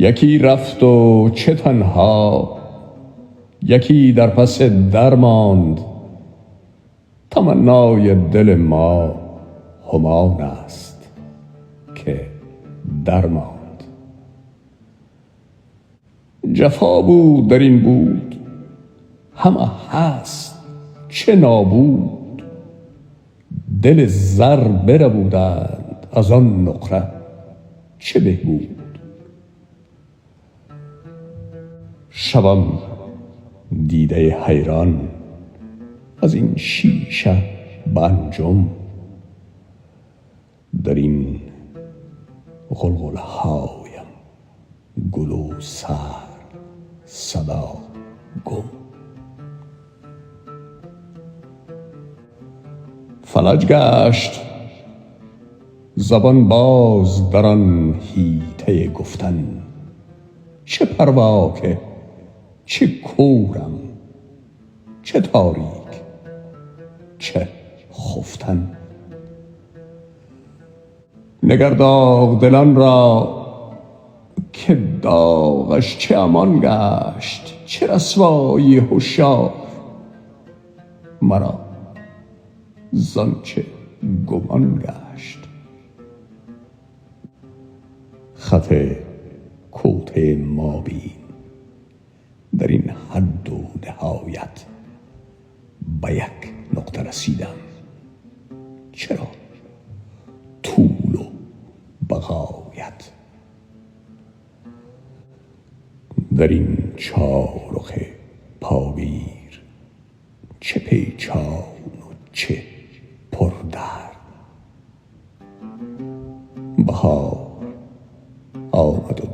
یکی رفت و چه تنها، یکی در پس در ماند. تمنای دل ما همان است که در ماند. جفا بود در این بود، همه هست چه نابود. دل زر بربودند از آن نقره چه بهبود. شوم دیده حیران از این شیشه به انجم. در این غلغله هایم گل و سر صدا گم. فلج گشت زبان باز در آن حیطه گفتن. چه پروا که چه کورم، چه تاریک، چه خفتن. نگر داغ دلان را که داغش چه امان گشت. چه رسوایی هشیار مرا زانچه گمان گشت. خط کوته ما بین در این حد و نهایت به یک نقطه رسیدم. چرا طول و بغایت؟ در این چارخ پاگیر چه پیچان و چه پردرد. بهار آمد و